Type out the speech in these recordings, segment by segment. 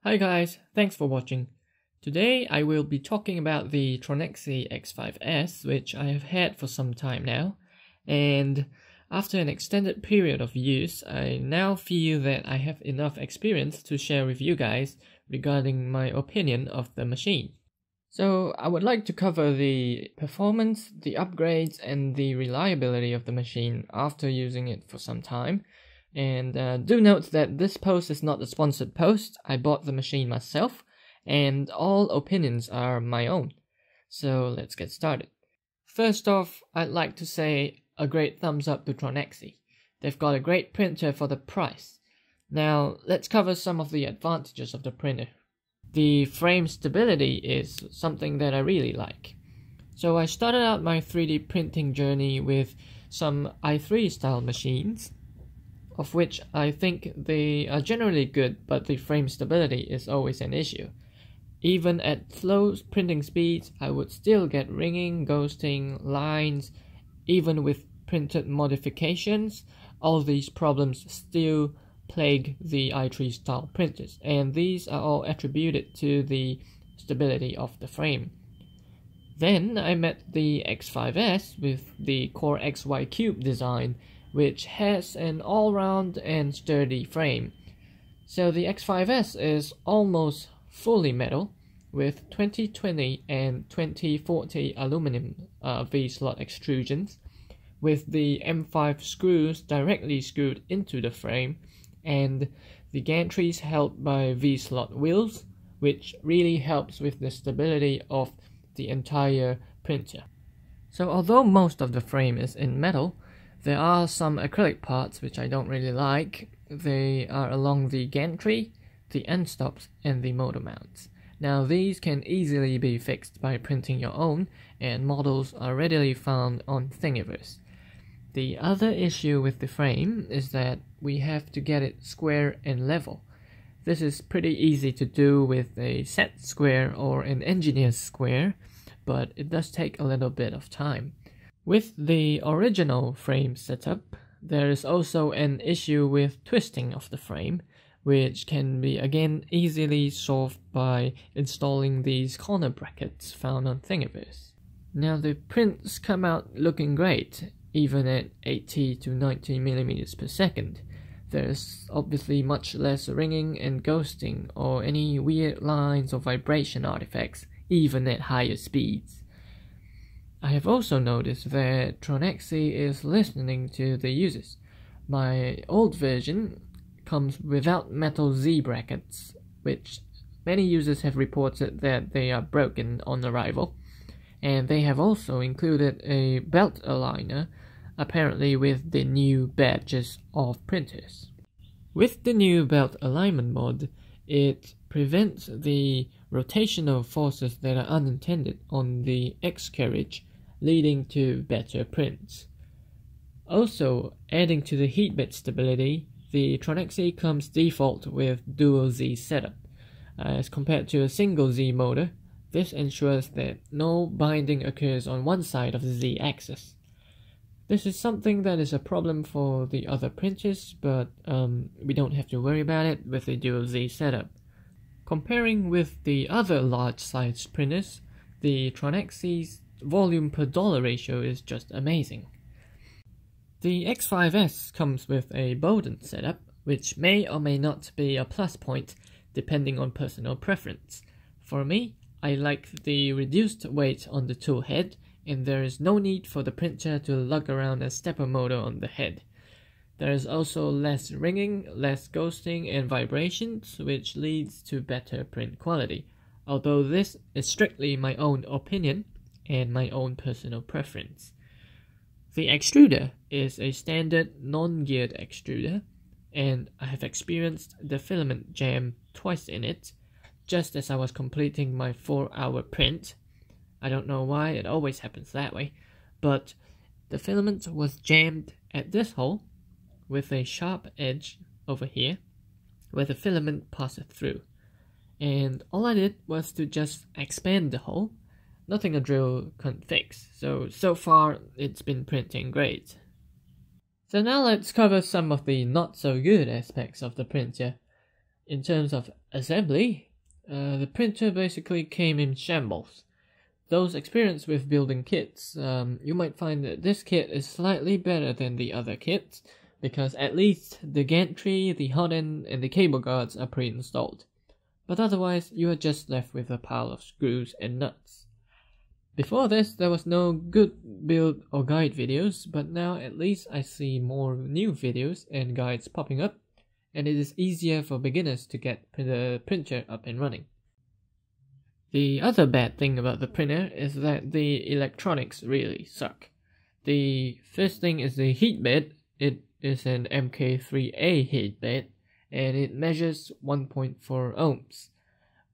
Hi guys, thanks for watching. Today I will be talking about the Tronxy X5S, which I have had for some time now, and after an extended period of use, I now feel that I have enough experience to share with you guys regarding my opinion of the machine. So I would like to cover the performance, the upgrades, and the reliability of the machine after using it for some time. And do note that this post is not a sponsored post. I bought the machine myself, and all opinions are my own. So let's get started. First off, I'd like to say a great thumbs up to Tronxy. They've got a great printer for the price. Now, let's cover some of the advantages of the printer. The frame stability is something that I really like. So I started out my 3D printing journey with some i3 style machines, of which I think they are generally good, but the frame stability is always an issue. Even at slow printing speeds, I would still get ringing, ghosting, lines. Even with printed modifications, all these problems still plague the i3 style printers, and these are all attributed to the stability of the frame. Then I met the X5S with the CoreXY cube design, which has an all-round and sturdy frame. So the X5S is almost fully metal with 2020 and 2040 aluminum V-slot extrusions, with the M5 screws directly screwed into the frame, and the gantries held by V-slot wheels, which really helps with the stability of the entire printer. So although most of the frame is in metal, there are some acrylic parts which I don't really like. They are along the gantry, the end stops, and the motor mounts. Now these can easily be fixed by printing your own, and models are readily found on Thingiverse. The other issue with the frame is that we have to get it square and level. This is pretty easy to do with a set square or an engineer's square, but it does take a little bit of time. With the original frame setup, there is also an issue with twisting of the frame, which can be again easily solved by installing these corner brackets found on Thingiverse. Now the prints come out looking great, even at 80 to 90 millimeters per second. There's obviously much less ringing and ghosting or any weird lines or vibration artifacts, even at higher speeds. I have also noticed that Tronxy is listening to the users. My old version comes without metal Z brackets, which many users have reported that they are broken on arrival, and they have also included a belt aligner, apparently with the new badges of printers. With the new belt alignment mod, it prevents the rotational forces that are unintended on the X carriage, leading to better prints. Also, adding to the heat bed stability, the Tronxy comes default with dual Z setup. As compared to a single Z motor, this ensures that no binding occurs on one side of the Z axis. This is something that is a problem for the other printers, but we don't have to worry about it with the dual Z setup. Comparing with the other large-sized printers, the Tronxy's volume per dollar ratio is just amazing. The X5S comes with a Bowden setup, which may or may not be a plus point depending on personal preference. For me, I like the reduced weight on the tool head, and there is no need for the printer to lug around a stepper motor on the head. There is also less ringing, less ghosting and vibrations, which leads to better print quality, although this is strictly my own opinion and my own personal preference. The extruder is a standard non-geared extruder, and I have experienced the filament jam twice in it, just as I was completing my 4-hour print. I don't know why, it always happens that way, but the filament was jammed at this hole with a sharp edge over here where the filament passes through, and all I did was to just expand the hole. Nothing a drill can't fix, so far it's been printing great. So now let's cover some of the not so good aspects of the printer. In terms of assembly, the printer basically came in shambles. Those experienced with building kits, you might find that this kit is slightly better than the other kits, because at least the gantry, the hot end, and the cable guards are pre-installed. But otherwise, you are just left with a pile of screws and nuts. Before this, there was no good build or guide videos, but now at least I see more new videos and guides popping up, and it is easier for beginners to get the printer up and running. The other bad thing about the printer is that the electronics really suck. The first thing is the heat bed. It is an MK3A heat bed, and it measures 1.4 ohms.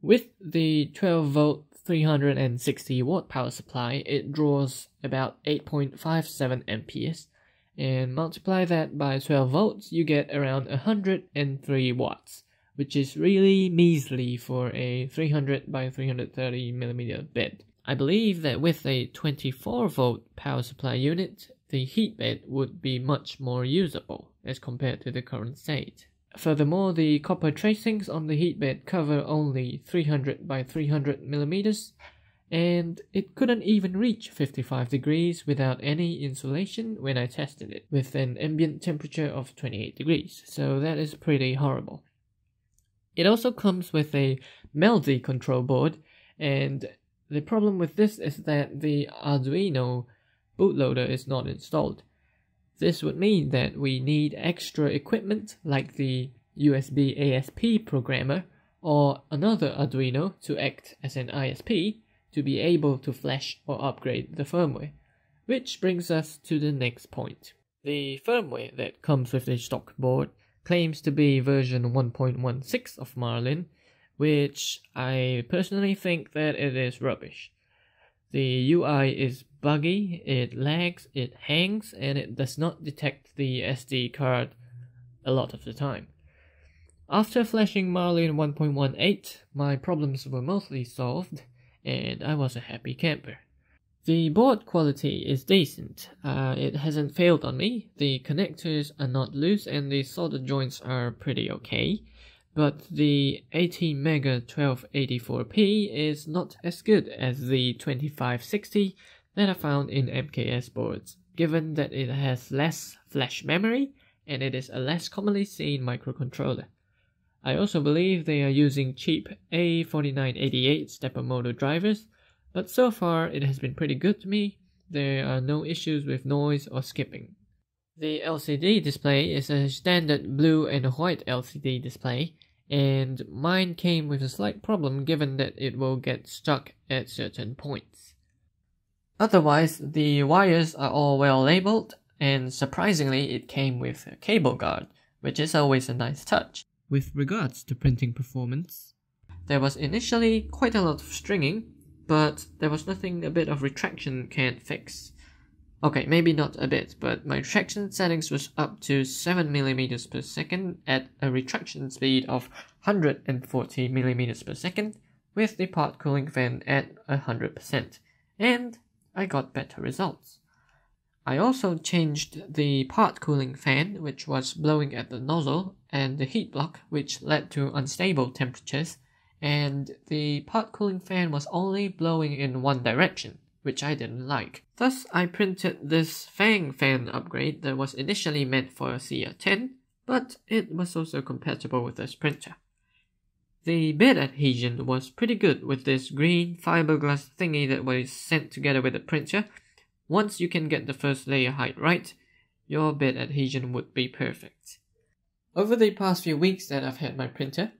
With the 12 volt 360 watt power supply, it draws about 8.57 amperes, and multiply that by 12 volts, you get around 103 watts, which is really measly for a 300 by 330mm bed. I believe that with a 24 volt power supply unit, the heat bed would be much more usable as compared to the current state. Furthermore, the copper tracings on the heat bed cover only 300 by 300mm, and it couldn't even reach 55 degrees without any insulation when I tested it, with an ambient temperature of 28 degrees, so that is pretty horrible. It also comes with a MELDI control board, and the problem with this is that the Arduino bootloader is not installed. This would mean that we need extra equipment like the USB ASP programmer or another Arduino to act as an ISP to be able to flash or upgrade the firmware. Which brings us to the next point. The firmware that comes with the stock board claims to be version 1.16 of Marlin, which I personally think that it is rubbish. The UI is buggy, it lags, it hangs, and it does not detect the SD card a lot of the time. After flashing Marlin 1.18, my problems were mostly solved, and I was a happy camper. The board quality is decent. It hasn't failed on me, the connectors are not loose, and the solder joints are pretty okay. But the 18MEGA 1284p is not as good as the 2560 that I found in MKS boards, given that it has less flash memory and it is a less commonly seen microcontroller. I also believe they are using cheap A4988 stepper motor drivers, but so far it has been pretty good to me. There are no issues with noise or skipping. The LCD display is a standard blue and white LCD display, and mine came with a slight problem given that it will get stuck at certain points. Otherwise, the wires are all well labeled, and surprisingly it came with a cable guard, which is always a nice touch. With regards to printing performance, there was initially quite a lot of stringing, but there was nothing a bit of retraction can't fix. Okay, maybe not a bit, but my retraction settings was up to 7mm per second at a retraction speed of 140mm per second with the part cooling fan at 100%, and I got better results. I also changed the part cooling fan, which was blowing at the nozzle, and the heat block, which led to unstable temperatures, and the part cooling fan was only blowing in one direction, which I didn't like. Thus, I printed this Fang fan upgrade that was initially meant for a CR10, but it was also compatible with this printer. The bed adhesion was pretty good with this green fiberglass thingy that was sent together with the printer. Once you can get the first layer height right, your bed adhesion would be perfect. Over the past few weeks that I've had my printer,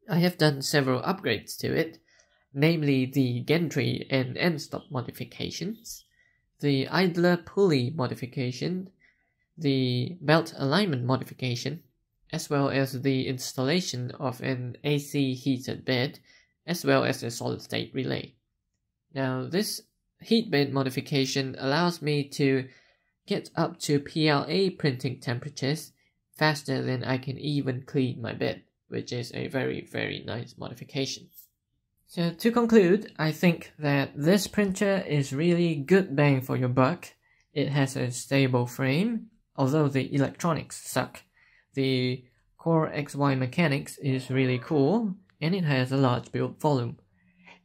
I have done several upgrades to it, namely the gantry and end stop modifications, the idler pulley modification, the belt alignment modification, as well as the installation of an AC heated bed, as well as a solid state relay. Now this heat bed modification allows me to get up to PLA printing temperatures faster than I can even clean my bed, which is a very nice modification. So to conclude, I think that this printer is really good bang for your buck. It has a stable frame, although the electronics suck. The CoreXY mechanics is really cool and it has a large build volume.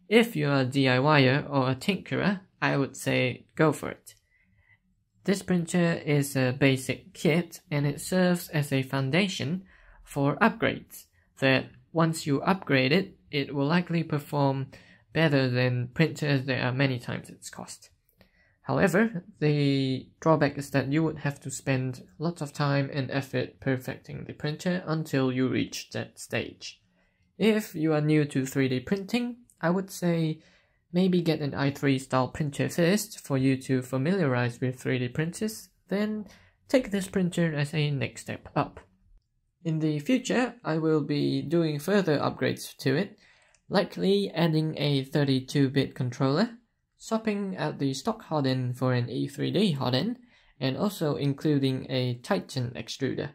If you're a DIYer or a tinkerer, I would say go for it. This printer is a basic kit and it serves as a foundation for upgrades that once you upgrade it, it will likely perform better than printers that are many times its cost. However, the drawback is that you would have to spend lots of time and effort perfecting the printer until you reach that stage. If you are new to 3D printing, I would say maybe get an i3 style printer first for you to familiarize with 3D printers, then take this printer as a next step up. In the future, I will be doing further upgrades to it, likely adding a 32-bit controller, swapping out the stock hot end for an E3D hot end, and also including a Titan extruder,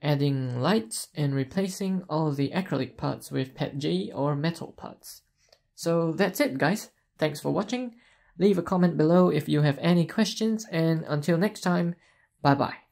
adding lights and replacing all the acrylic parts with PETG or metal parts. So that's it guys, thanks for watching, leave a comment below if you have any questions, and until next time, bye bye.